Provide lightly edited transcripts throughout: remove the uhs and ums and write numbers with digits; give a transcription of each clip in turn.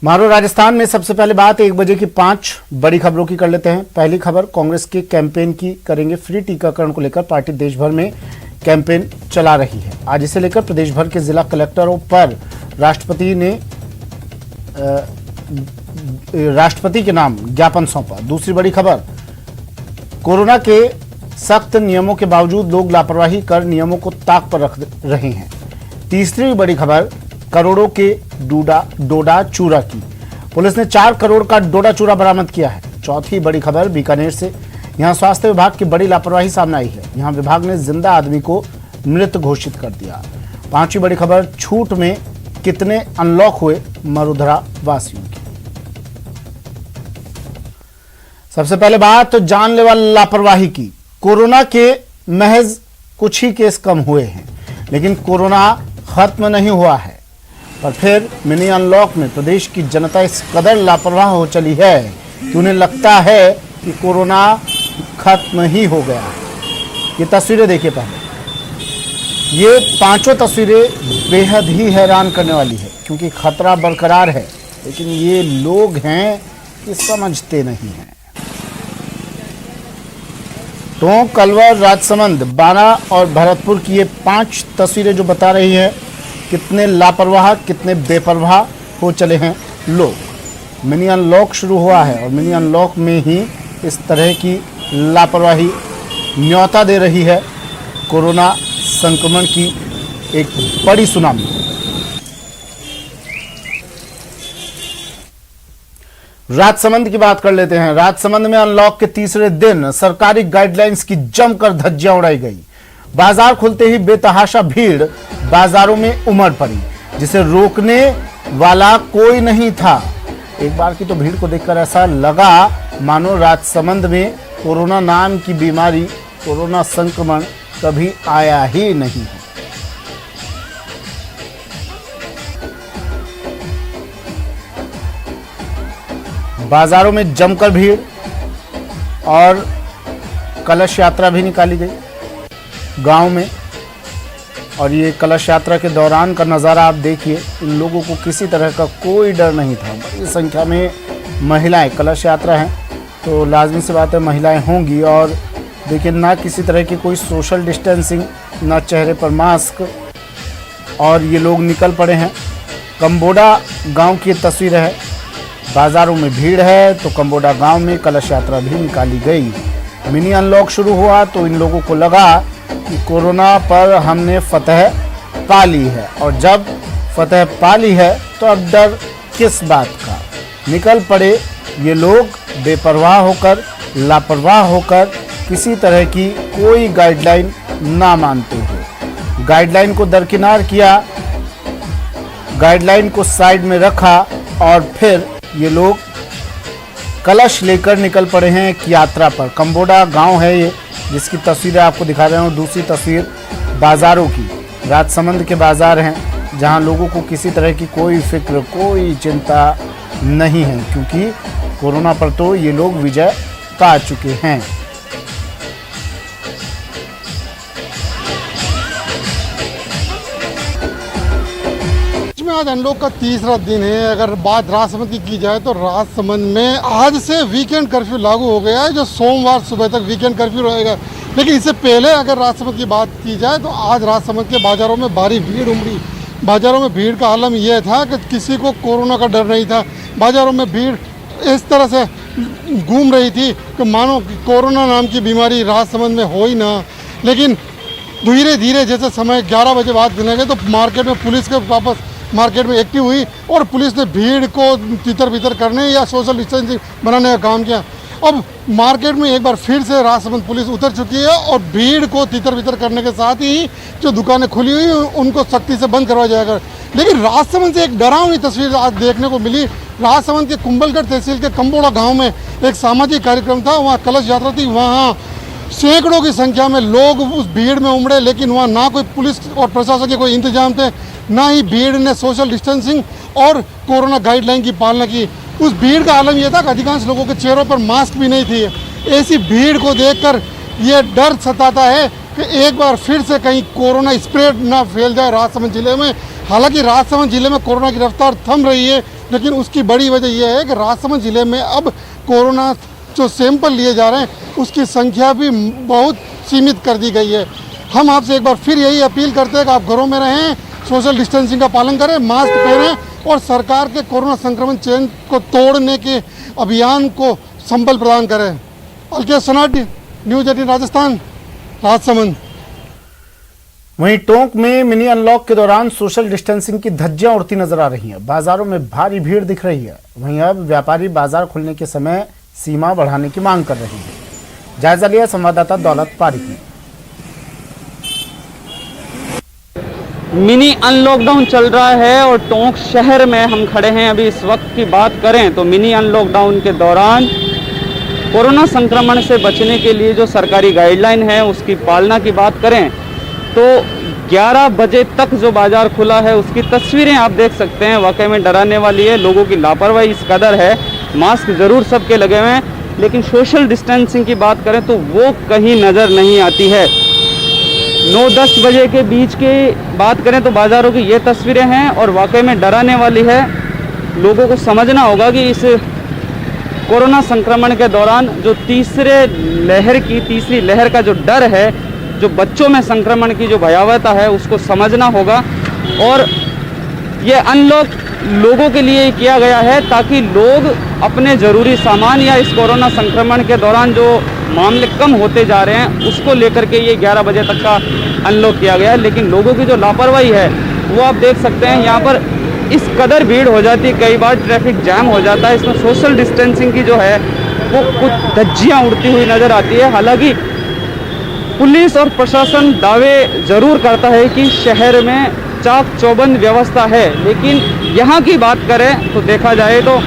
मारो राजस्थान में सबसे पहले बात 1 बजे की 5 बड़ी खबरों की कर लेते हैं। पहली खबर, कांग्रेस के कैंपेन की करेंगे। फ्री टीकाकरण को लेकर पार्टी देश भर में कैंपेन चला रही है। आज इसे लेकर प्रदेश भर के जिला कलेक्टरों पर राष्ट्रपति के नाम ज्ञापन सौंपा। दूसरी बड़ी खबर, कोरोना के सख्त नियमों के बावजूद लोग लापरवाही कर नियमों को ताक पर रख रहे हैं। तीसरी बड़ी खबर, करोड़ों के डोडा चूरा की पुलिस ने 4 करोड़ का डोडा चूरा बरामद किया है। चौथी बड़ी खबर, बीकानेर से, यहां स्वास्थ्य विभाग की बड़ी लापरवाही सामने आई है। यहां विभाग ने जिंदा आदमी को मृत घोषित कर दिया। पांचवी बड़ी खबर, छूट में कितने अनलॉक हुए मरुधरा वासियों की। सबसे पहले बात जानलेवा लापरवाही की। कोरोना के महज कुछ ही केस कम हुए हैं, लेकिन कोरोना खत्म नहीं हुआ है। पर फिर मिनी अनलॉक में प्रदेश की जनता इस कदर लापरवाह हो चली है कि उन्हें लगता है कि कोरोना खत्म ही हो गया है। ये तस्वीरें देखिए पहले। ये 5 तस्वीरें बेहद ही हैरान करने वाली है, क्योंकि खतरा बरकरार है, लेकिन ये लोग हैं कि समझते नहीं हैं। तो कलवर, राजसमंद, बाना और भरतपुर की ये 5 तस्वीरें जो बता रही है कितने लापरवाह, कितने बेपरवाह हो चले हैं लोग। मिनी अनलॉक शुरू हुआ है और मिनी अनलॉक में ही इस तरह की लापरवाही न्योता दे रही है कोरोना संक्रमण की एक बड़ी सुनामी। राजसमंद की बात कर लेते हैं। राजसमंद में अनलॉक के तीसरे दिन सरकारी गाइडलाइंस की जमकर धज्जियां उड़ाई गई। बाजार खुलते ही बेतहाशा भीड़ बाजारों में उमड़ पड़ी, जिसे रोकने वाला कोई नहीं था। एक बार की तो भीड़ को देखकर ऐसा लगा मानो राजसमंद में कोरोना नाम की बीमारी, कोरोना संक्रमण कभी आया ही नहीं है। बाजारों में जमकर भीड़ और कलश यात्रा भी निकाली गई गांव में। और ये कलश यात्रा के दौरान का नज़ारा आप देखिए। इन लोगों को किसी तरह का कोई डर नहीं था। बड़ी संख्या में महिलाएं, कलश यात्रा है तो लाजमी सी बात है महिलाएं होंगी। और देखिए, ना किसी तरह की कोई सोशल डिस्टेंसिंग, ना चेहरे पर मास्क, और ये लोग निकल पड़े हैं। कंबोडा गांव की तस्वीर है। बाज़ारों में भीड़ है तो कंबोडा गांव में कलश यात्रा भी निकाली गई। मिनी अनलॉक शुरू हुआ तो इन लोगों को लगा कि कोरोना पर हमने फतह पा ली है, और जब फतह पा ली है तो अब डर किस बात का। निकल पड़े ये लोग बेपरवाह होकर, लापरवाह होकर, किसी तरह की कोई गाइडलाइन ना मानते हुए। गाइडलाइन को दरकिनार किया, गाइडलाइन को साइड में रखा और फिर ये लोग कलश लेकर निकल पड़े हैं एक यात्रा पर। कंबोडा गांव है ये, जिसकी तस्वीरें आपको दिखा रहे हूँ। दूसरी तस्वीर बाज़ारों की। राजसमंद के बाज़ार हैं जहां लोगों को किसी तरह की कोई फिक्र, कोई चिंता नहीं है, क्योंकि कोरोना पर तो ये लोग विजय पा चुके हैं। आज अनलॉक का तीसरा दिन है। अगर बात राजसमंद की जाए तो राजसमंद में आज से वीकेंड कर्फ्यू लागू हो गया है, जो सोमवार सुबह तक वीकेंड कर्फ्यू रहेगा। लेकिन इससे पहले अगर राजसमंद की बात की जाए तो आज राजसमंद के बाज़ारों में भारी भीड़ उमड़ी। बाज़ारों में भीड़ का आलम यह था कि किसी को कोरोना का डर नहीं था। बाज़ारों में भीड़ इस तरह से घूम रही थी कि मानो कोरोना नाम की बीमारी राजसमंद में हो ही ना। लेकिन धीरे धीरे जैसे समय 11 बजे बाद गिने गए तो मार्केट में पुलिस के वापस मार्केट में एक्टिव हुई और पुलिस ने भीड़ को तितर बितर करने या सोशल डिस्टेंसिंग बनाने का काम किया। अब मार्केट में एक बार फिर से राजसमंद पुलिस उतर चुकी है और भीड़ को तितर बितर करने के साथ ही जो दुकानें खुली हुई उनको सख्ती से बंद करवाया जाएगा। लेकिन राजसमंद से एक डरावनी तस्वीर आज देखने को मिली। राजसमंद के कुंभलगढ़ तहसील के कंबोडा गाँव में एक सामाजिक कार्यक्रम था, वहाँ कलश यात्रा थी। वहाँ सैकड़ों की संख्या में लोग उस भीड़ में उमड़े, लेकिन वहाँ ना कोई पुलिस और प्रशासन के कोई इंतजाम थे, ना ही भीड़ ने सोशल डिस्टेंसिंग और कोरोना गाइडलाइन की पालना की। उस भीड़ का आलम यह था कि अधिकांश लोगों के चेहरों पर मास्क भी नहीं थी। ऐसी भीड़ को देखकर ये डर सताता है कि एक बार फिर से कहीं कोरोना स्प्रेड ना फैल जाए राजसमंद जिले में। हालांकि राजसमंद जिले में कोरोना की रफ्तार थम रही है लेकिन उसकी बड़ी वजह यह है कि राजसमंद ज़िले में अब कोरोना जो सैंपल लिए जा रहे हैं उसकी संख्या भी बहुत सीमित कर दी गई है। हम आपसे एक बार फिर यही अपील करते हैं कि आप घरों में रहें, सोशल डिस्टेंसिंग का पालन करें, मास्क पहनें और सरकार के कोरोना संक्रमण चेन को तोड़ने के अभियान को संबल प्रदान करें। अलकेश सोनाटी, न्यूज़ 18 राजस्थान, राजसमंद। वहीं टोंक में मिनी अनलॉक के दौरान सोशल डिस्टेंसिंग की धज्जियां उड़ती नजर आ रही हैं। बाजारों में भारी भीड़ दिख रही है। वहीं अब व्यापारी बाजार खुलने के समय सीमा बढ़ाने की मांग कर रहे हैं। जायजा लिया संवाददाता दौलत पारिक ने। मिनी अनलॉकडाउन चल रहा है और टोंक शहर में हम खड़े हैं। अभी इस वक्त की बात करें तो मिनी अनलॉकडाउन के दौरान कोरोना संक्रमण से बचने के लिए जो सरकारी गाइडलाइन है उसकी पालना की बात करें तो 11 बजे तक जो बाजार खुला है उसकी तस्वीरें आप देख सकते हैं। वाकई में डराने वाली है। लोगों की लापरवाही इस कदर है। मास्क जरूर सबके लगे हुए हैं लेकिन सोशल डिस्टेंसिंग की बात करें तो वो कहीं नज़र नहीं आती है। 9-10 बजे के बीच की बात करें तो बाज़ारों की ये तस्वीरें हैं और वाकई में डराने वाली है। लोगों को समझना होगा कि इस कोरोना संक्रमण के दौरान जो तीसरी लहर का जो डर है, जो बच्चों में संक्रमण की जो भयावहता है उसको समझना होगा। और ये अनलॉक लोगों के लिए किया गया है ताकि लोग अपने ज़रूरी सामान या इस कोरोना संक्रमण के दौरान जो मामले कम होते जा रहे हैं उसको लेकर के ये 11 बजे तक का अनलॉक किया गया है। लेकिन लोगों की जो लापरवाही है वो आप देख सकते हैं। यहाँ पर इस कदर भीड़ हो जाती है, कई बार ट्रैफिक जैम हो जाता है। इसमें सोशल डिस्टेंसिंग की जो है वो कुछ धज्जियाँ उड़ती हुई नज़र आती है। हालांकि पुलिस और प्रशासन दावे ज़रूर करता है कि शहर में चाक चौबंद व्यवस्था है, लेकिन यहाँ की बात करें तो देखा जाए तो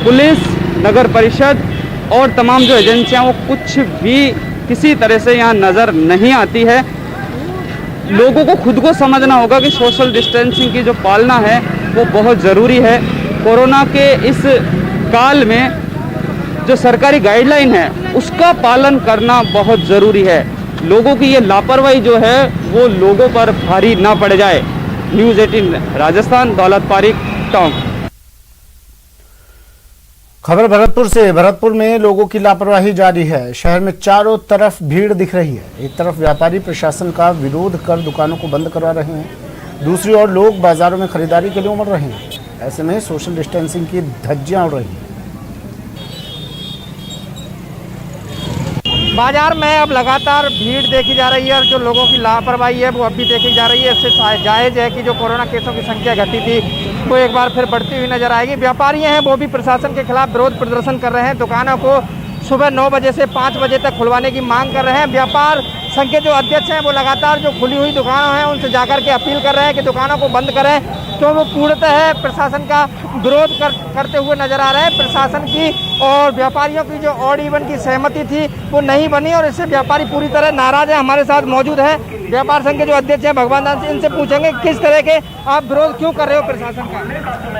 पुलिस, नगर परिषद और तमाम जो एजेंसियाँ वो कुछ भी किसी तरह से यहाँ नज़र नहीं आती है। लोगों को खुद को समझना होगा कि सोशल डिस्टेंसिंग की जो पालना है वो बहुत ज़रूरी है। कोरोना के इस काल में जो सरकारी गाइडलाइन है उसका पालन करना बहुत ज़रूरी है। लोगों की ये लापरवाही जो है वो लोगों पर भारी ना पड़ जाए। न्यूज़ 18 राजस्थान, दौलत पारिक, टोंक। खबर भरतपुर से। भरतपुर में लोगों की लापरवाही जारी है। शहर में चारों तरफ भीड़ दिख रही है। एक तरफ व्यापारी प्रशासन का विरोध कर दुकानों को बंद करवा रहे हैं, दूसरी ओर लोग बाजारों में खरीदारी के लिए उमड़ रहे हैं। ऐसे में सोशल डिस्टेंसिंग की धज्जियां उड़ रही हैं। बाजार में अब लगातार भीड़ देखी जा रही है और जो लोगों की लापरवाही है वो अब भी देखी जा रही है। इससे जायज़ है कि जो कोरोना केसों की संख्या घटी थी वो एक बार फिर बढ़ती हुई नजर आएगी। व्यापारी हैं वो भी प्रशासन के खिलाफ विरोध प्रदर्शन कर रहे हैं। दुकानों को सुबह 9 बजे से 5 बजे तक खुलवाने की मांग कर रहे हैं। व्यापार संघ के जो अध्यक्ष हैं वो लगातार जो खुली हुई दुकानें हैं उनसे जाकर के अपील कर रहे हैं कि दुकानों को बंद करें, तो वो पूर्णतः प्रशासन का विरोध करते हुए नजर आ रहे हैं। प्रशासन की और व्यापारियों की जो ऑड इवन की सहमति थी वो नहीं बनी और इससे व्यापारी पूरी तरह नाराज है। हमारे साथ मौजूद है व्यापार संघ के जो अध्यक्ष हैं भगवान दास, इनसे पूछेंगे किस तरह के आप विरोध क्यों कर रहे हो प्रशासन का?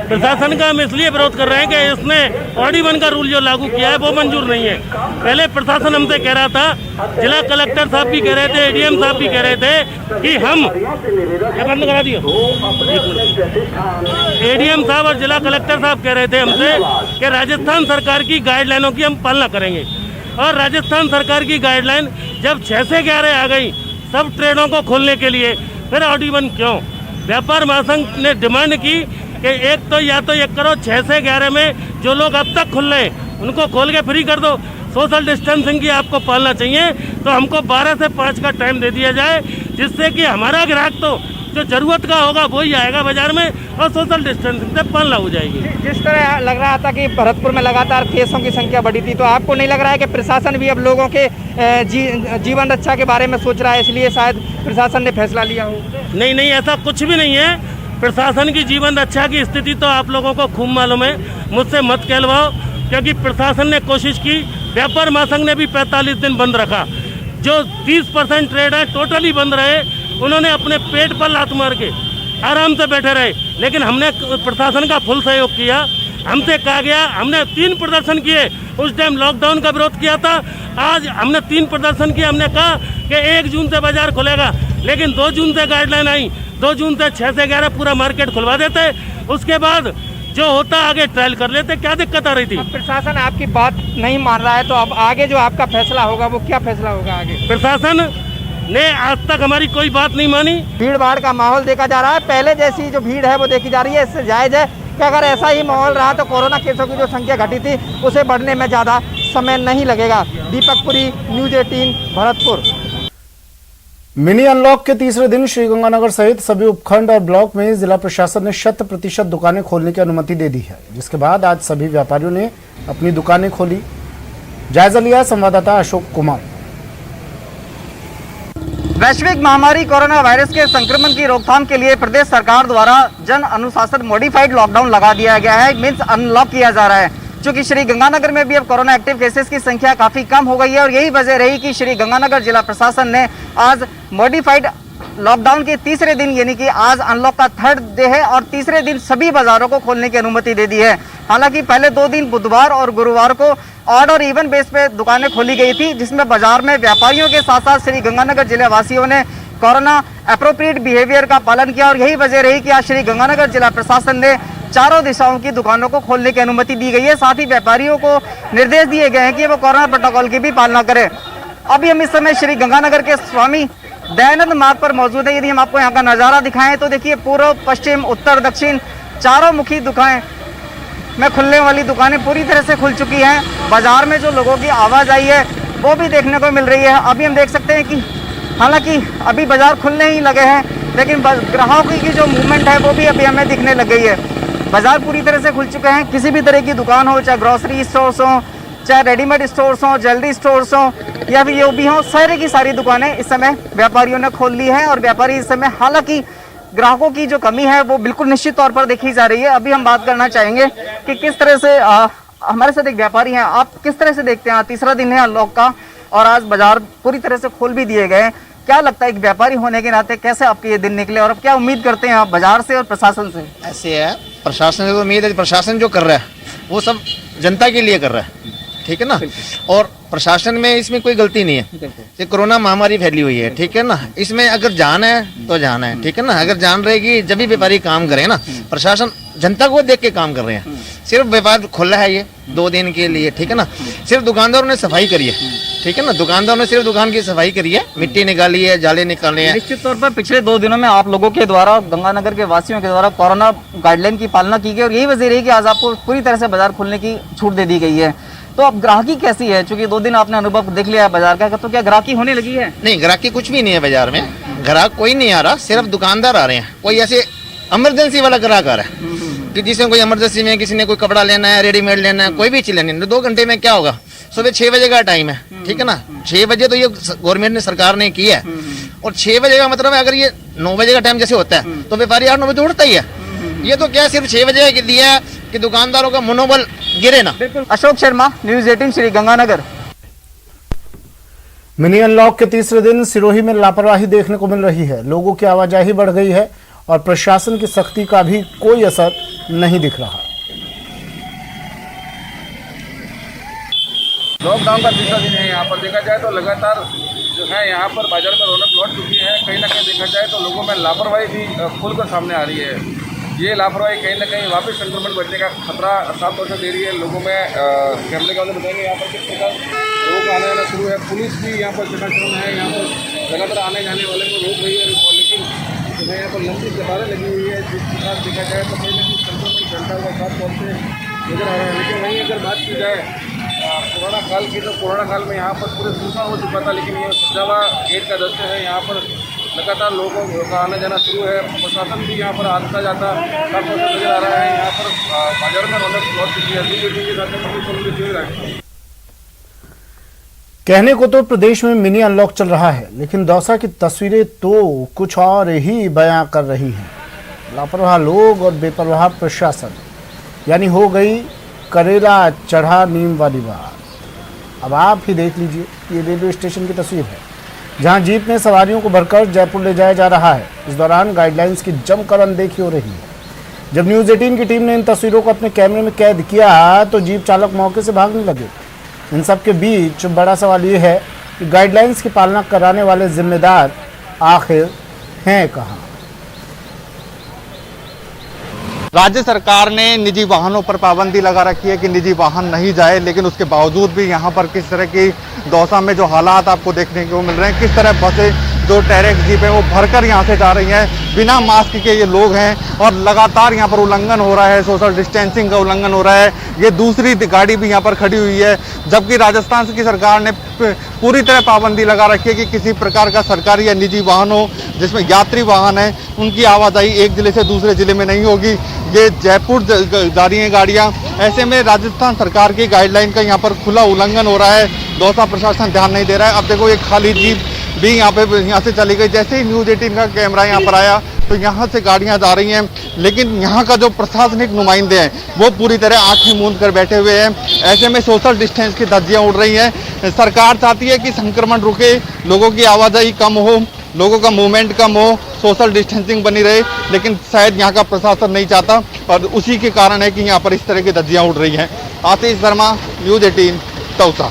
प्रशासन का हम इसलिए विरोध कर रहे हैं कि इसने ऑड इवन का रूल जो लागू किया है वो मंजूर नहीं है। पहले प्रशासन हमसे कह रहा था, जिला कलेक्टर साहब भी कह रहे थे, एडीएम साहब भी कह रहे थे कि हम बंद करा दिया। एडीएम साहब और जिला कलेक्टर साहब कह रहे थे हमसे कि राजस्थान सरकार की गाइडलाइनों की हम पालना करेंगे। और राजस्थान सरकार की गाइडलाइन जब 6 से 11 आ गई सब ट्रेडों को खोलने के लिए, फिर ऑड इवन क्यों? व्यापार महासंघ ने डिमांड की कि एक तो या तो ये करो 6 से 11 में जो लोग अब तक खुल रहे हैं उनको खोल के फ्री कर दो। सोशल डिस्टेंसिंग की आपको पालना चाहिए तो हमको 12 से 5 का टाइम दे दिया जाए, जिससे कि हमारा ग्राहक तो जो जरूरत का होगा वही आएगा बाजार में और सोशल डिस्टेंसिंग से पालना हो जाएगी। जिस तरह लग रहा था कि भरतपुर में लगातार केसों की संख्या बढ़ी थी, तो आपको नहीं लग रहा है कि प्रशासन भी अब लोगों के जीवन रक्षा के बारे में सोच रहा है, इसलिए शायद प्रशासन ने फैसला लिया हो? नहीं, ऐसा कुछ भी नहीं है। प्रशासन की जीवन रक्षा की स्थिति तो आप लोगों को खूब मालूम है, मुझसे मत कहलवाओ, क्योंकि प्रशासन ने कोशिश की। व्यापार महासंघ ने भी 45 दिन बंद रखा। जो 30% ट्रेड है टोटली बंद रहे, उन्होंने अपने पेट पर लात मार के आराम से बैठे रहे। लेकिन हमने प्रशासन का फुल सहयोग किया। हमसे कहा गया, हमने 3 प्रदर्शन किए, उस टाइम लॉकडाउन का विरोध किया था। आज हमने 3 प्रदर्शन किए। हमने कहा कि 1 जून से बाजार खुलेगा, लेकिन 2 जून से गाइडलाइन आई, 2 जून से 6 से 11 पूरा मार्केट खुलवा देते। उसके बाद जो होता आगे ट्रायल कर लेते, क्या दिक्कत आ रही थी। अब प्रशासन आपकी बात नहीं मान रहा है, तो अब आगे जो आपका फैसला होगा वो क्या फैसला होगा आगे? प्रशासन ने आज तक हमारी कोई बात नहीं मानी। भीड़ भाड़ का माहौल देखा जा रहा है, पहले जैसी जो भीड़ है वो देखी जा रही है। इससे जायज़ है कि अगर ऐसा ही माहौल रहा तो कोरोना केसों की जो संख्या घटी थी उसे बढ़ने में ज़्यादा समय नहीं लगेगा। Deepak Puri, news 18, Bharatpur. Mini unlock के तीसरे दिन श्रीगंगानगर सहित सभी उपखंड और ब्लॉक में जिला प्रशासन ने 100% दुकानें खोलने की अनुमति दे दी है, जिसके बाद आज सभी व्यापारियों ने अपनी दुकानें खोली। जायजा लिया संवाददाता अशोक कुमार। वैश्विक महामारी कोरोना वायरस के संक्रमण की रोकथाम के लिए प्रदेश सरकार द्वारा जन अनुशासन मॉडिफाइड लॉकडाउन लगा दिया गया है, मीन्स अनलॉक किया जा रहा है। चूंकि श्री गंगानगर में भी अब कोरोना एक्टिव केसेस की संख्या काफी कम हो गई है और यही वजह रही कि श्री गंगानगर जिला प्रशासन ने आज मॉडिफाइड लॉकडाउन के तीसरे दिन यानी कि आज अनलॉक का थर्ड डे है और तीसरे दिन सभी बाजारों को खोलने की अनुमति दे दी है। हालांकि पहले 2 दिन बुधवार और गुरुवार को ऑड और इवन बेस पे दुकानें खोली गई थी, जिसमें बाजार में व्यापारियों के साथ साथ श्री गंगानगर जिले वासियों ने कोरोना अप्रोप्रिएट बिहेवियर का पालन किया और यही वजह रही कि आज श्री गंगानगर जिला प्रशासन ने चारों दिशाओं की दुकानों को खोलने की अनुमति दी गई है। साथ ही व्यापारियों को निर्देश दिए गए हैं कि वो कोरोना प्रोटोकॉल की भी पालना करें। अभी हम इस समय श्री गंगानगर के स्वामी दयानंद मार्ग पर मौजूद है। यदि हम आपको यहाँ का नज़ारा दिखाएं तो देखिए पूर्व, पश्चिम, उत्तर, दक्षिण चारों मुखी दुकानें में खुलने वाली दुकानें पूरी तरह से खुल चुकी हैं। बाजार में जो लोगों की आवाजाही है वो भी देखने को मिल रही है। अभी हम देख सकते हैं कि हालांकि अभी बाजार खुलने ही लगे हैं, लेकिन ग्राहकों की जो मूवमेंट है वो भी अभी हमें दिखने लग गई है। बाजार पूरी तरह से खुल चुके हैं। किसी भी तरह की दुकान हो, चाहे ग्रोसरी स्टोर्स हो, चाहे रेडीमेड स्टोर्स हो, ज्वेलरी स्टोर्स हो या फिर ये भी हो, सारी की सारी दुकानें इस समय व्यापारियों ने खोल ली है और व्यापारी इस समय, हालांकि ग्राहकों की जो कमी है वो बिल्कुल निश्चित तौर पर देखी जा रही है। अभी हम बात करना चाहेंगे कि किस तरह से हमारे साथ एक व्यापारी हैं, आप किस तरह से देखते हैं तीसरा दिन है अनलॉक का और आज बाजार पूरी तरह से खोल भी दिए गए, क्या लगता है एक व्यापारी होने के नाते कैसे आपके ये दिन निकले और अब क्या उम्मीद करते हैं आप बाजार से और प्रशासन से? ऐसे है, प्रशासन से तो उम्मीद है, प्रशासन जो कर रहा है वो सब जनता के लिए कर रहा है, ठीक है ना। और प्रशासन में इसमें कोई गलती नहीं है। ये कोरोना महामारी फैली हुई है, ठीक है ना। इसमें अगर जान है तो जान है, ठीक है ना। अगर जान रहेगी जब भी व्यापारी काम करे ना, प्रशासन जनता को देख के काम कर रहे हैं। सिर्फ व्यापार खुला है ये 2 दिन के लिए, ठीक है ना। सिर्फ दुकानदारों ने सफाई करी है, ठीक है ना। दुकानदारों ने सिर्फ दुकान की सफाई करी है, मिट्टी निकाली है, जाले निकाले हैं। निश्चित तौर पर पिछले 2 दिनों में आप लोगों के द्वारा, गंगानगर के वासियों के द्वारा कोरोना गाइडलाइन की पालना की गई और यही वजह रही कि आज आपको पूरी तरह से बाजार खुलने की छूट दे दी गई है। तो अब ग्राहकी कैसी है? चूंकि 2 दिन आपने अनुभव देख लिया है बाजार का, तो क्या ग्राहकी होने लगी है? नहीं, ग्राहकी कुछ भी नहीं है बाजार में। ग्राहक कोई नहीं आ रहा, सिर्फ दुकानदार आ रहे हैं। कोई ऐसे इमरजेंसी वाला ग्राहक आ रहा है कि जिसे कोई इमरजेंसी में किसी ने कोई कपड़ा लेना है, रेडीमेड लेना है, कोई भी चीज लेनी है। 2 घंटे में क्या होगा? सुबह 6 बजे का टाइम है, ठीक है ना। 6 बजे तो ये गवर्नमेंट ने, सरकार ने किया है और 6 बजे का मतलब है अगर ये 9 बजे का टाइम जैसे होता है तो व्यापारी 8-9 बजे उठता ही है। ये तो क्या सिर्फ 6 बजे के लिए है कि दुकानदारों का मनोबल गिरे ना। Ashok Sharma, news 18 Shri Ganganagar. Mini unlock के तीसरे दिन सिरोही में लापरवाही देखने को मिल रही है। लोगों की आवाजाही बढ़ गई है और प्रशासन की सख्ती का भी कोई असर नहीं दिख रहा। लॉकडाउन का तीसरा दिन है। यहाँ पर देखा जाए तो लगातार जो है यहाँ पर बाजार में रौनक लौट चुकी है। कहीं ना कहीं देखा जाए तो लोगों में लापरवाही भी खुलकर सामने आ रही है। ये लापरवाही कहीं ना कहीं वापस संक्रमण बढ़ने का खतरा साफ तौर से दे रही है लोगों में। कैमरे वाले बताएंगे यहाँ पर किस प्रकार लोगों का आना जाना शुरू है। पुलिस भी यहाँ पर चकाचौंध है, यहाँ पर लगातार आने जाने वाले को रोक रही है, लेकिन जो है यहाँ पर लंबी कतारें लगी हुई है। जिस प्रकार देखा जाए तो कहीं ना कहीं संक्रमण फैलता हुआ साफ तौर से नजर आ रहा है। लेकिन वहीं अगर बात की जाए कोरोना काल की, तो कोरोना काल में यहाँ पर पूरे सुनसान हो चुका था, लेकिन ये सजावा गेट का दृश्य है। यहाँ पर लगातार लोगों का आना जाना शुरू है। प्रशासन भी यहाँ पर आता जाता सब नजर आ रहा है। यहाँ पर बाजार में रौनक लौट चुकी है। कहने को तो प्रदेश में मिनी अनलॉक चल रहा है, लेकिन दौसा की तस्वीरें तो कुछ और ही बयां कर रही हैं। लापरवाह लोग और बेपरवाह प्रशासन, यानी हो गई करेला चढ़ा नीम वाली बात। अब आप ही देख लीजिए, ये रेलवे स्टेशन की तस्वीर है जहां जीप में सवारियों को भरकर जयपुर ले जाया जा रहा है। इस दौरान गाइडलाइंस की जमकर अनदेखी हो रही है। जब न्यूज़ 18 की टीम ने इन तस्वीरों को अपने कैमरे में कैद किया तो जीप चालक मौके से भागने लगे। इन सब के बीच बड़ा सवाल ये है कि गाइडलाइंस की पालना कराने वाले जिम्मेदार आखिर हैं कहाँ? राज्य सरकार ने निजी वाहनों पर पाबंदी लगा रखी है कि निजी वाहन नहीं जाए, लेकिन उसके बावजूद भी यहाँ पर किस तरह की दौसा में जो हालात आपको देखने को मिल रहे हैं, किस तरह बसें जो टैरेक्स जीप है वो भरकर यहाँ से जा रही हैं, बिना मास्क के ये लोग हैं और लगातार यहाँ पर उल्लंघन हो रहा है, सोशल डिस्टेंसिंग का उल्लंघन हो रहा है। ये दूसरी गाड़ी भी यहाँ पर खड़ी हुई है, जबकि राजस्थान की सरकार ने पूरी तरह पाबंदी लगा रखी है कि किसी प्रकार का सरकारी या निजी वाहन हो जिसमें यात्री वाहन है उनकी आवाजाही एक जिले से दूसरे जिले में नहीं होगी। ये जयपुर जा रही हैं गाड़ियाँ, ऐसे में राजस्थान सरकार की गाइडलाइन का यहाँ पर खुला उल्लंघन हो रहा है। दौसा प्रशासन ध्यान नहीं दे रहा है। अब देखो एक खाली जीप भी यहाँ से चली गई। जैसे ही न्यूज़ 18 का कैमरा यहाँ पर आया तो यहाँ से गाड़ियाँ जा रही हैं, लेकिन यहाँ का जो प्रशासनिक नुमाइंदे हैं वो पूरी तरह आंखें मूंद कर बैठे हुए हैं। ऐसे में सोशल डिस्टेंस की धज्जियाँ उड़ रही हैं। सरकार चाहती है कि संक्रमण रुके, लोगों की आवाजाही कम हो, लोगों का मूवमेंट कम हो, सोशल डिस्टेंसिंग बनी रहे, लेकिन शायद यहाँ का प्रशासन नहीं चाहता और उसी के कारण है कि यहाँ पर इस तरह की धज्जियाँ उड़ रही हैं। Ashish Sharma, news 18, Dausa.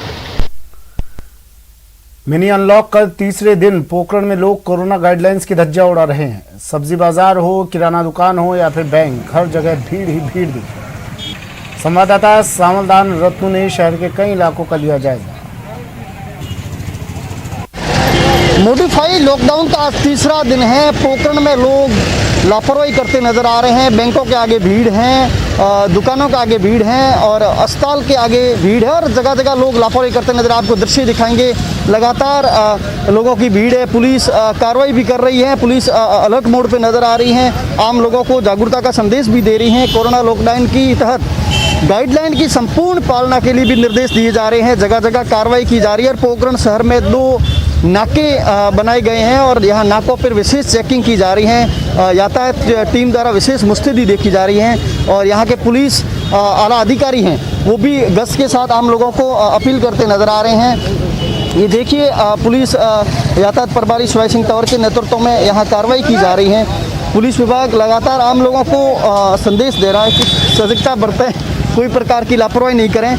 Mini unlock का तीसरे दिन पोखरण में लोग कोरोना गाइडलाइंस की धज्जियां उड़ा रहे हैं। सब्जी बाजार हो, किराना दुकान हो या फिर बैंक, हर जगह भीड़ ही भीड़ दिखी। संवाददाता सावलदान रत्नू ने शहर के कई इलाकों का लिया जायजा। मॉडिफाइड लॉकडाउन का आज तीसरा दिन है। पोखरण में लोग लापरवाही करते नजर आ रहे हैं। बैंकों के आगे भीड़ है, दुकानों के आगे भीड़ है और अस्पताल के आगे भीड़ है और जगह जगह लोग लापरवाही करते नजर। आपको दृश्य दिखाएंगे, लगातार लोगों की भीड़ है। पुलिस कार्रवाई भी कर रही है, पुलिस अलर्ट मोड पे नजर आ रही है। आम लोगों को जागरूकता का संदेश भी दे रही है। कोरोना लॉकडाउन की तहत गाइडलाइन की संपूर्ण पालना के लिए भी निर्देश दिए जा रहे हैं। जगह जगह कार्रवाई की जा रही है और पोखरण शहर में 2 नाके बनाए गए हैं और यहाँ नाकों पर विशेष चेकिंग की जा रही है। यातायात टीम द्वारा विशेष मुस्तैदी देखी जा रही है और यहाँ के पुलिस आला अधिकारी हैं वो भी गश्त के साथ आम लोगों को अपील करते नजर आ रहे हैं। ये देखिए, पुलिस यातायात प्रभारी शिवाय सिंह तंवर के नेतृत्व में यहाँ कार्रवाई की जा रही है। पुलिस विभाग लगातार आम लोगों को संदेश दे रहा है कि सजगता बरतें, कोई प्रकार की लापरवाही नहीं करें।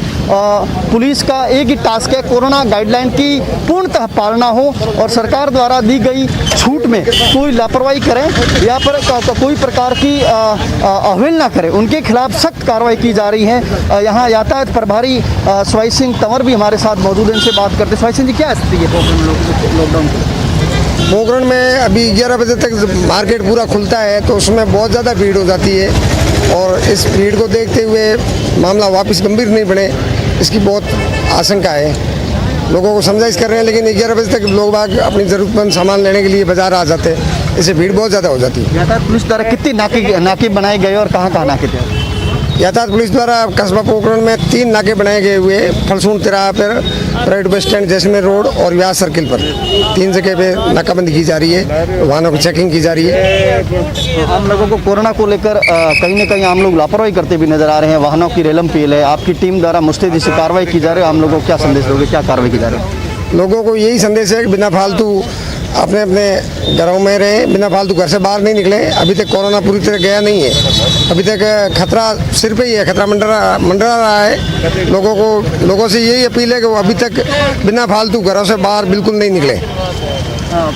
पुलिस का एक ही टास्क है, कोरोना गाइडलाइन की पूर्णतः पालना हो और सरकार द्वारा दी गई छूट में कोई लापरवाही करें या पर कोई प्रकार की अवहेलना करें, उनके खिलाफ सख्त कार्रवाई की जा रही है। यहाँ यातायात प्रभारी शिवाय सिंह तंवर भी हमारे साथ मौजूद हैं, इनसे बात करते हैं। शिवाय सिंह जी, क्या स्थिति है लॉकडाउन की? पोखरण में अभी 11 बजे तक मार्केट पूरा खुलता है तो उसमें बहुत ज़्यादा भीड़ हो जाती है और इस भीड़ को देखते हुए मामला वापस गंभीर नहीं बढ़े, इसकी बहुत आशंका है। लोगों को समझाइश कर रहे हैं, लेकिन 11 बजे तक लोग बाग अपनी ज़रूरतमंद सामान लेने के लिए बाजार आ जाते हैं, इससे भीड़ बहुत ज़्यादा हो जाती है। यातायात पुलिस द्वारा कितने नाके बनाए गए और कहाँ नाके थे? यातायात पुलिस द्वारा कस्बा पोखरण में 3 नाके बनाए गए हुए, फलसून तिराहा पर, private bus stand Jaisalmer road और व्यास सर्किल पर 3 जगह पे नाकाबंदी की जा रही है, वाहनों की चेकिंग की जा रही है। आम लोगों को कोरोना को लेकर कहीं न कहीं आम लोग लापरवाही करते भी नजर आ रहे हैं। वाहनों की रेलम पेल है, आपकी टीम द्वारा मुस्तैदी से कार्रवाई की जा रही है। आम लोगों को क्या संदेश दोगे, क्या कार्रवाई की जा रही है? लोगों को यही संदेश है कि बिना फालतू अपने अपने घरों में रहें, बिना फालतू घर से बाहर नहीं निकलें। अभी तक कोरोना पूरी तरह गया नहीं है, अभी तक खतरा सिर पे ही है, खतरा मंडरा रहा है। लोगों से यही अपील है कि वो अभी तक बिना फालतू घरों से बाहर बिल्कुल नहीं निकले।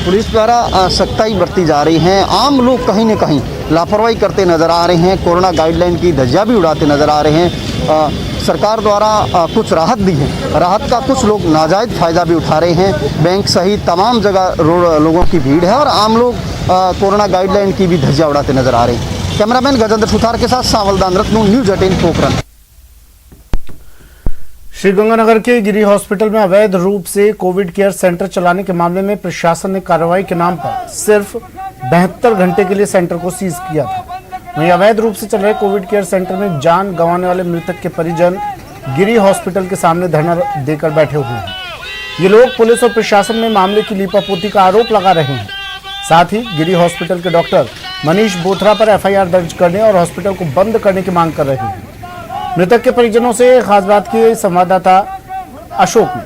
पुलिस द्वारा सख्ताई बरती जा रही है, आम लोग कहीं न कहीं लापरवाही करते नजर आ रहे हैं, कोरोना गाइडलाइन की धज्जियां भी उड़ाते नजर आ रहे हैं। सरकार द्वारा कुछ राहत दी है, राहत का कुछ लोग नाजायज़ फ़ायदा भी उठा रहे हैं। बैंक सहित तमाम जगह लोगों की भीड़ है और आम लोग कोरोना गाइडलाइन की भी धज्जियां उड़ाते नजर आ रहे हैं। कैमरामैन गजेंद्र सुथार के साथ सावलदान रत्नू, न्यूज़ 18 पोखरण। श्रीगंगानगर के गिरी हॉस्पिटल में अवैध रूप से कोविड केयर सेंटर चलाने के मामले में प्रशासन ने कार्रवाई के नाम पर सिर्फ 72 घंटे के लिए सेंटर को सीज किया था। वहीं अवैध रूप से चल रहे कोविड केयर सेंटर में जान गंवाने वाले मृतक के परिजन गिरी हॉस्पिटल के सामने धरना देकर बैठे हुए हैं। ये लोग पुलिस और प्रशासन में मामले की लीपापोती का आरोप लगा रहे हैं। साथ ही गिरी हॉस्पिटल के डॉक्टर मनीष बोथरा पर FIR दर्ज करने और हॉस्पिटल को बंद करने की मांग कर रहे हैं। मृतक के परिजनों से खास बात की संवाददाता अशोक ने।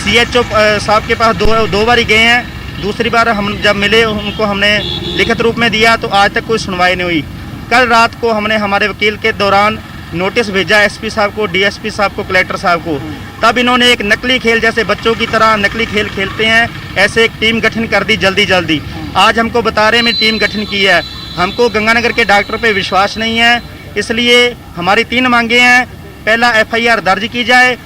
CHO साहब के पास दो बार गए हैं। दूसरी बार हम जब मिले उनको हमने लिखित रूप में दिया तो आज तक कोई सुनवाई नहीं हुई। कल रात को हमने हमारे वकील के दौरान नोटिस भेजा SP साहब को, DSP साहब को, कलेक्टर साहब को। तब इन्होंने एक नकली खेल, जैसे बच्चों की तरह नकली खेल खेलते हैं, ऐसे एक टीम गठन कर दी जल्दी। आज हमको बता रहे हैं मेरी टीम गठन की है। हमको गंगानगर के डॉक्टर पे विश्वास नहीं है, इसलिए हमारी 3 मांगे हैं। पहला FIR दर्ज की जाए,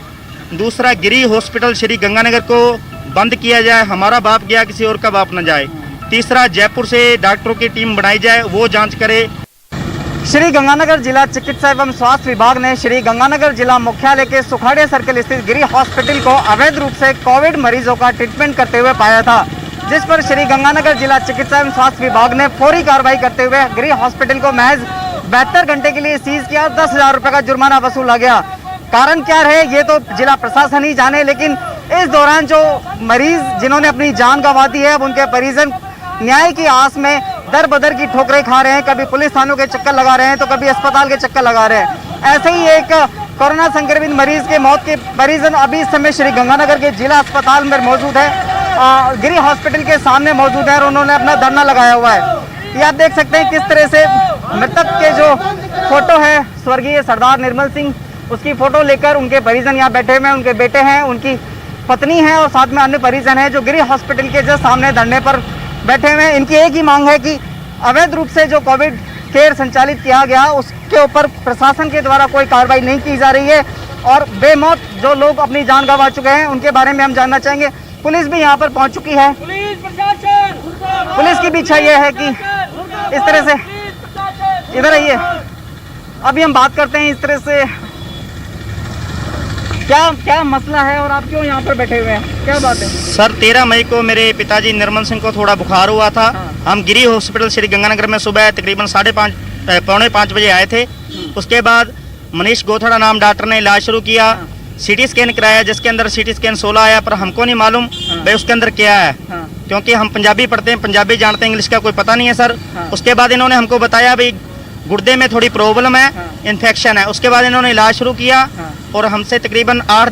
दूसरा गिरी हॉस्पिटल श्री गंगानगर को बंद किया जाए, हमारा बाप गया किसी और का बाप न जाए। तीसरा जयपुर से डॉक्टरों की टीम बनाई जाए, वो जांच करे। श्री गंगानगर जिला चिकित्सा एवं स्वास्थ्य विभाग ने श्री गंगानगर जिला मुख्यालय के सुखाड़िया सर्कल स्थित गिरी हॉस्पिटल को अवैध रूप से कोविड मरीजों का ट्रीटमेंट करते हुए पाया था, जिस पर श्री गंगानगर जिला चिकित्सा एवं स्वास्थ्य विभाग ने फौरी कार्रवाई करते हुए गिरी हॉस्पिटल को महज 72 घंटे के लिए सीज किया। 10,000 रुपए का जुर्माना वसूला गया। कारण क्या रहे ये तो जिला प्रशासन ही जाने, लेकिन इस दौरान जो मरीज जिन्होंने अपनी जान गंवा दी है, अब उनके परिजन न्याय की आस में दर बदर की ठोकरें खा रहे हैं। कभी पुलिस थानों के चक्कर लगा रहे हैं तो कभी अस्पताल के चक्कर लगा रहे हैं। ऐसे ही एक कोरोना संक्रमित मरीज के मौत के परिजन अभी इस समय श्री गंगानगर के जिला अस्पताल में मौजूद है, गिरी हॉस्पिटल के सामने मौजूद है और उन्होंने अपना धरना लगाया हुआ है। ये आप देख सकते हैं किस तरह से मृतक के जो फोटो है स्वर्गीय सरदार निर्मल सिंह, उसकी फोटो लेकर उनके परिजन यहाँ बैठे हुए हैं। उनके बेटे हैं, उनकी पत्नी है और साथ में अन्य परिजन हैं जो गिरी हॉस्पिटल के जस्ट सामने धरने पर बैठे हुए हैं। इनकी एक ही मांग है कि अवैध रूप से जो कोविड केयर संचालित किया गया उसके ऊपर प्रशासन के द्वारा कोई कार्रवाई नहीं की जा रही है और बेमौत जो लोग अपनी जान गंवा चुके हैं उनके बारे में हम जानना चाहेंगे। पुलिस भी यहाँ पर पहुँच चुकी है। पुलिस की भी इच्छा यह है कि इस तरह से इधर आइए, अभी हम बात करते हैं इस तरह से क्या मसला है और आप क्यों यहाँ पर बैठे हुए हैं, क्या बात है? सर 13 मई को मेरे पिताजी निर्मल सिंह को थोड़ा बुखार हुआ था। हम गिरी हॉस्पिटल श्री गंगानगर में सुबह तकरीबन 4:30 पौने 5 बजे आए थे। उसके बाद मनीष गोथड़ा नाम डॉक्टर ने इलाज शुरू किया। CT स्कैन कराया जिसके अंदर CT स्कैन 16 आया, पर हमको नहीं मालूम भाई उसके अंदर क्या है, क्योंकि हम पंजाबी पढ़ते हैं, पंजाबी जानते हैं, इंग्लिश का कोई पता नहीं है सर। उसके बाद इन्होंने हमको बताया भाई गुर्दे में थोड़ी प्रॉब्लम है, इन्फेक्शन है। उसके बाद इन्होंने इलाज शुरू किया और हमसे तकरीबन 8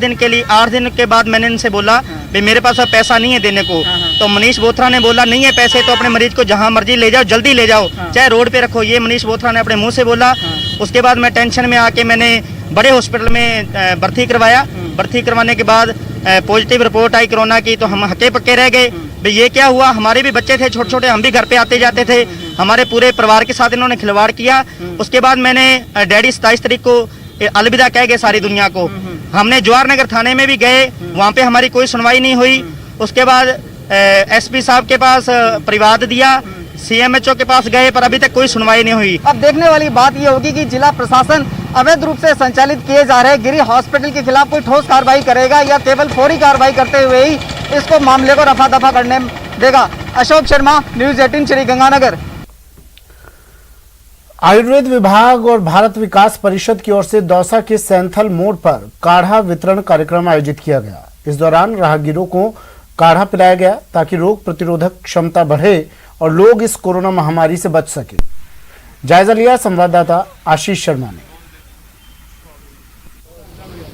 दिन के बाद मैंने इनसे बोला भाई मेरे पास अब पैसा नहीं है देने को, तो मनीष बोथरा ने बोला नहीं है पैसे तो अपने मरीज को जहां मर्जी ले जाओ, जल्दी ले जाओ, चाहे रोड पे रखो, ये मनीष बोथरा ने अपने मुंह से बोला। उसके बाद मैं टेंशन में आके मैंने बड़े हॉस्पिटल में भर्ती करवाया। भर्ती करवाने के बाद पॉजिटिव रिपोर्ट आई कोरोना की, तो हम हके पक्के रह गए भाई ये क्या हुआ। हमारे भी बच्चे थे छोटे छोटे, हम भी घर पे आते जाते थे, हमारे पूरे परिवार के साथ इन्होंने खिलवाड़ किया। उसके बाद मैंने डैडी 27 तारीख को अलविदा कह गए सारी दुनिया को। हमने जवाहर नगर थाने में भी गए, वहाँ पे हमारी कोई सुनवाई नहीं हुई। उसके बाद SP साहब के पास परिवाद दिया, CMHO के पास गए, पर अभी तक कोई सुनवाई नहीं हुई। अब देखने वाली बात ये होगी कि जिला प्रशासन अवैध रूप से संचालित किए जा रहे गिरी हॉस्पिटल के खिलाफ कोई ठोस कार्रवाई करेगा या केवल फौरी कार्रवाई करते हुए ही इसको मामले को रफा दफा करने देगा। अशोक शर्मा, न्यूज़ 18 श्री गंगानगर। आयुर्वेद विभाग और भारत विकास परिषद की ओर से दौसा के सैंथल मोड़ पर काढ़ा वितरण कार्यक्रम आयोजित किया गया। इस दौरान राहगीरों को काढ़ा पिलाया गया ताकि रोग प्रतिरोधक क्षमता बढ़े और लोग इस कोरोना महामारी से बच सके। जायजा लिया संवाददाता आशीष शर्मा ने।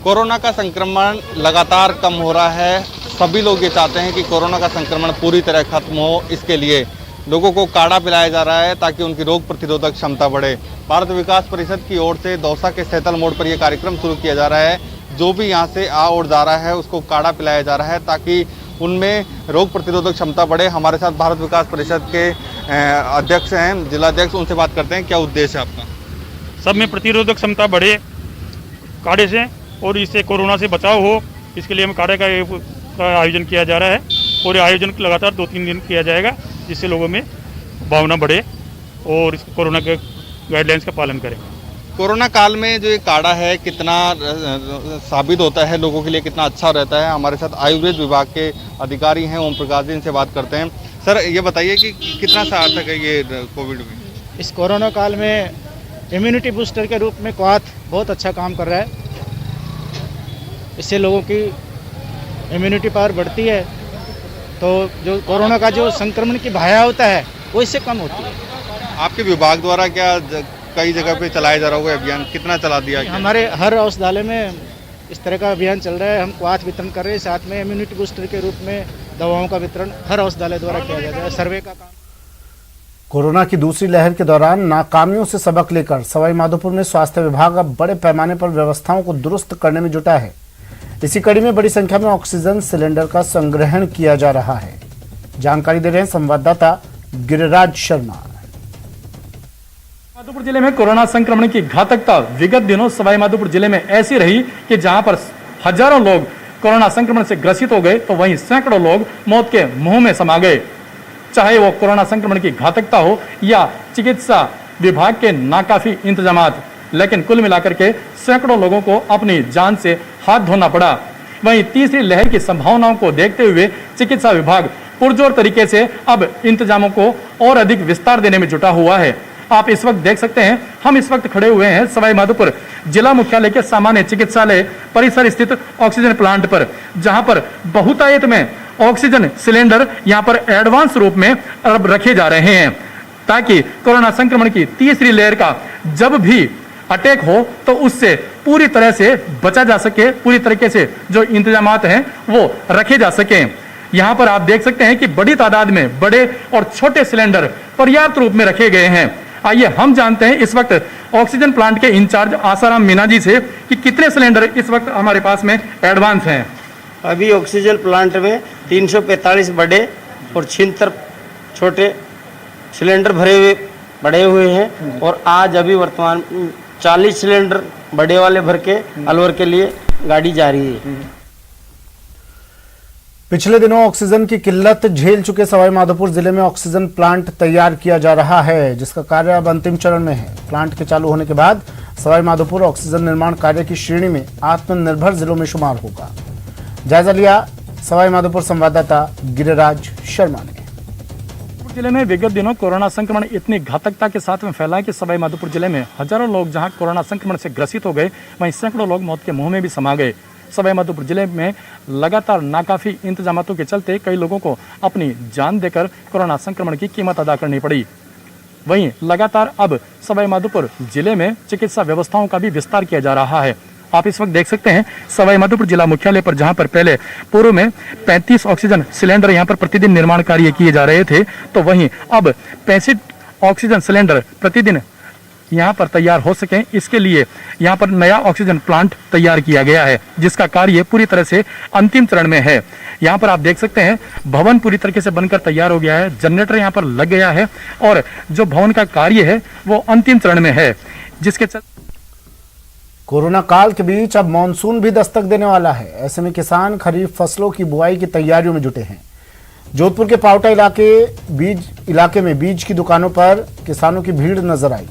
कोरोना का संक्रमण लगातार कम हो रहा है। सभी लोग ये चाहते हैं कि कोरोना का संक्रमण पूरी तरह खत्म हो। इसके लिए लोगों को काढ़ा पिलाया जा रहा है ताकि उनकी रोग प्रतिरोधक क्षमता बढ़े। भारत विकास परिषद की ओर से दौसा के सैंथल मोड़ पर यह कार्यक्रम शुरू किया जा रहा है। जो भी यहाँ से आ और जा रहा है उसको काढ़ा पिलाया जा रहा है ताकि उनमें रोग प्रतिरोधक क्षमता बढ़े। हमारे साथ भारत विकास परिषद के अध्यक्ष हैं, जिलाध्यक्ष, उनसे बात करते हैं। क्या उद्देश्य है आपका? सब में प्रतिरोधक क्षमता बढ़े काढ़े से और इससे कोरोना से बचाव हो, इसके लिए हम काढ़े का आयोजन किया जा रहा है और ये आयोजन लगातार 2-3 दिन किया जाएगा, जिससे लोगों में भावना बढ़े और इस कोरोना के गाइडलाइंस का पालन करें। कोरोना काल में जो ये काढ़ा है कितना साबित होता है लोगों के लिए, कितना अच्छा रहता है? हमारे साथ आयुर्वेद विभाग के अधिकारी हैं, ओम प्रकाश जी, इनसे बात करते हैं। सर ये बताइए कि कितना सार्थक है ये कोविड में? इस कोरोना काल में इम्यूनिटी बूस्टर के रूप में क्वाथ बहुत अच्छा काम कर रहा है। इससे लोगों की इम्यूनिटी पावर बढ़ती है, तो जो कोरोना का जो संक्रमण की भया होता है वो इससे कम होती है। आपके विभाग द्वारा क्या कई जगह पे चलाया जा रहा होगा अभियान, कितना चला दिया? हमारे हर औषधालय में इस तरह का अभियान चल रहा है। हम क्वाथ वितरण कर रहे हैं, साथ में इम्यूनिटी बूस्टर के रूप में दवाओं का वितरण हर औषधालय द्वारा किया जाता है। सर्वे का काम। कोरोना की दूसरी लहर के दौरान नाकामियों से सबक लेकर सवाईमाधोपुर में स्वास्थ्य विभाग अब बड़े पैमाने पर व्यवस्थाओं को दुरुस्त करने में जुटा है। इसी कड़ी में बड़ी संख्या में ऑक्सीजन सिलेंडर का संग्रहण किया जा रहा है। जानकारी दे रहे हैं संवाददाता गिरिराज शर्मा। माधोपुर जिले में कोरोना संक्रमण की घातकता विगत दिनों सवाई माधोपुर जिले में ऐसी रही कि जहां पर हजारों लोग कोरोना संक्रमण से ग्रसित हो गए तो वहीं सैकड़ों लोग मौत के मुंह में समा गए। चाहे वो कोरोना संक्रमण की घातकता हो या चिकित्सा विभाग के नाकाफी इंतजामात, लेकिन कुल मिलाकर के सैकड़ों लोगों को अपनी जान से हाथ धोना पड़ा। वहीं तीसरी लहर की संभावनाओं को देखते हुए चिकित्सा विभाग पुरजोर तरीके से अब इंतजामों को और अधिक विस्तार देने में जुटा हुआ है। आप इस वक्त देख सकते हैं, हम इस वक्त खड़े हुए हैं सवाई माधोपुर जिला मुख्यालय के सामान्य चिकित्सालय परिसर स्थित ऑक्सीजन प्लांट पर, जहां पर बहुतायत में ऑक्सीजन सिलेंडर यहां पर एडवांस रूप में अब रखे जा रहे हैं, ताकि कोरोना संक्रमण की तीसरी लहर का जब भी अटैक हो तो उससे पूरी तरह से बचा जा सके, पूरी तरीके से जो इंतजामात हैं वो रखे जा सके। यहाँ पर आप देख सकते हैं कि बड़ी तादाद में बड़े और छोटे सिलेंडर पर्याप्त रूप में रखे गए हैं। आइए हम जानते हैं इस वक्त ऑक्सीजन प्लांट के इंचार्ज आसाराम मीना जी से कि कितने सिलेंडर इस वक्त हमारे पास में एडवांस हैं। अभी ऑक्सीजन प्लांट में 345 बड़े और 76 छोटे सिलेंडर पड़े हुए हैं और आज अभी वर्तमान 40 सिलेंडर बड़े वाले भर के अलवर के लिए गाड़ी जा रही है। पिछले दिनों ऑक्सीजन की किल्लत झेल चुके सवाई माधोपुर जिले में ऑक्सीजन प्लांट तैयार किया जा रहा है, जिसका कार्य अब अंतिम चरण में है। प्लांट के चालू होने के बाद सवाई माधोपुर ऑक्सीजन निर्माण कार्य की श्रेणी में आत्मनिर्भर जिलों में शुमार होगा। जायजा लिया सवाई माधोपुर संवाददाता गिरिराज शर्मा ने। जिले में विगत दिनों कोरोना संक्रमण इतनी घातकता के साथ में फैला है कि सवाई माधोपुर जिले में हजारों लोग जहां कोरोना संक्रमण से ग्रसित हो गए, वहीं सैकड़ों लोग मौत के मुंह में भी समा गए। सवाई माधोपुर जिले में लगातार नाकाफी इंतजामातों के चलते कई लोगों को अपनी जान देकर कोरोना संक्रमण की कीमत अदा करनी पड़ी। वहीं लगातार अब सवाई माधोपुर जिले में चिकित्सा व्यवस्थाओं का भी विस्तार किया जा रहा है। आप इस वक्त देख सकते हैं सवाई माधोपुर जिला मुख्यालय पर, जहां पर पहले पूर्व में 35 ऑक्सीजन सिलेंडर यहां पर प्रतिदिन निर्माण कार्य किए जा रहे थे, तो वहीं अब 65 ऑक्सीजन सिलेंडर प्रतिदिन यहां पर तैयार हो सके, इसके लिए यहां पर नया ऑक्सीजन प्लांट तैयार किया गया है, जिसका कार्य पूरी तरह से अंतिम चरण में है। यहां पर आप देख सकते हैं भवन पूरी तरीके से बनकर तैयार हो गया है, जनरेटर यहां पर लग गया है और जो भवन का कार्य है वो अंतिम चरण में है, जिसके कोरोना काल के बीच अब मानसून भी दस्तक देने वाला है। ऐसे में किसान खरीफ फसलों की बुआई की तैयारियों में जुटे हैं। जोधपुर के पावटा इलाके में बीज की दुकानों पर किसानों की भीड़ नजर आई।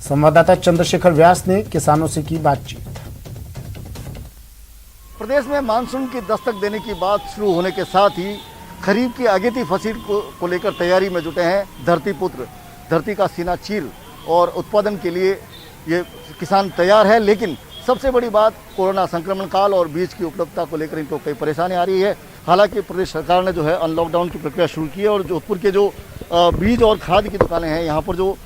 संवाददाता चंद्रशेखर व्यास ने किसानों से की बातचीत। प्रदेश में मानसून की दस्तक देने की बात शुरू होने के साथ ही खरीफ की अगेती फसल को लेकर तैयारी में जुटे हैं धरती पुत्र। धरती का सीना चीर और उत्पादन के लिए ये किसान तैयार है, लेकिन सबसे बड़ी बात कोरोना संक्रमण काल और बीज की उपलब्धता को लेकर इनको कई परेशानी आ रही है। हालांकि प्रदेश सरकार ने जो है अनलॉकडाउन की प्रक्रिया शुरू की है और जोधपुर के जो बीज और खाद की दुकानें हैं, यहाँ पर जो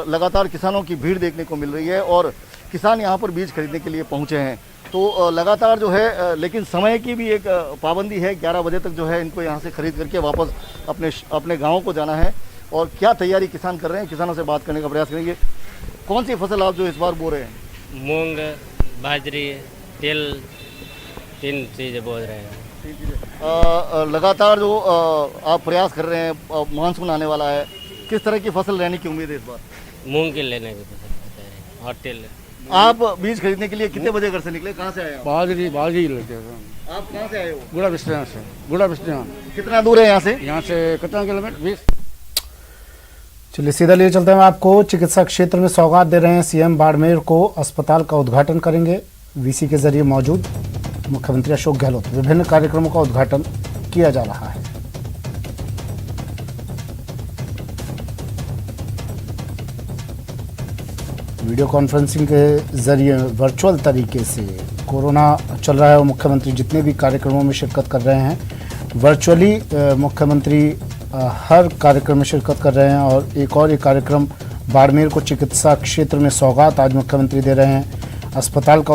लगातार किसानों की भीड़ देखने को मिल रही है और किसान यहाँ पर बीज खरीदने के लिए पहुँचे हैं। तो लगातार जो है, लेकिन समय की भी एक पाबंदी है, 11 बजे तक जो है इनको यहाँ से खरीद करके वापस अपने गाँव को जाना है। और क्या तैयारी किसान कर रहे हैं, किसानों से बात करने का प्रयास करेंगे। कौन सी फसल आप जो इस बार बो रहे हैं? मूंग, बाजरी, तिल, 3 चीज़ें बो रहे हैं। लगातार जो आप प्रयास कर रहे हैं, मानसून आने वाला है, किस तरह की फसल लेने की उम्मीद है इस बार? मूंग की लेने की फसल और तिल। आप बीज खरीदने के लिए कितने बजे घर से निकले, कहाँ से आए? बाजरी लेते हैं। आप कहाँ से आए हो? गुड़ा बिस्टिया से। गुड़ा बिस्टिया कितना दूर है यहाँ से? यहाँ से कितना किलोमीटर? 20। चलिए सीधा लिए चलते हैं आपको चिकित्सा क्षेत्र में सौगात दे रहे हैं सीएम। बाड़मेर को अस्पताल का उद्घाटन करेंगे। वीसी के जरिए मौजूद मुख्यमंत्री अशोक गहलोत। विभिन्न कार्यक्रमों का उद्घाटन किया जा रहा है। वीडियो कॉन्फ्रेंसिंग के जरिए वर्चुअल तरीके से कोरोना चल रहा है और मुख्यमंत्री जितने भी कार्यक्रमों में शिरकत कर रहे हैं, वर्चुअली मुख्यमंत्री हर कार्यक्रम में शिरकत कर रहे हैं। और एक कार्यक्रम बाड़मेर को चिकित्सा क्षेत्र में सौगात आज मुख्यमंत्री दे रहे हैं। अस्पताल का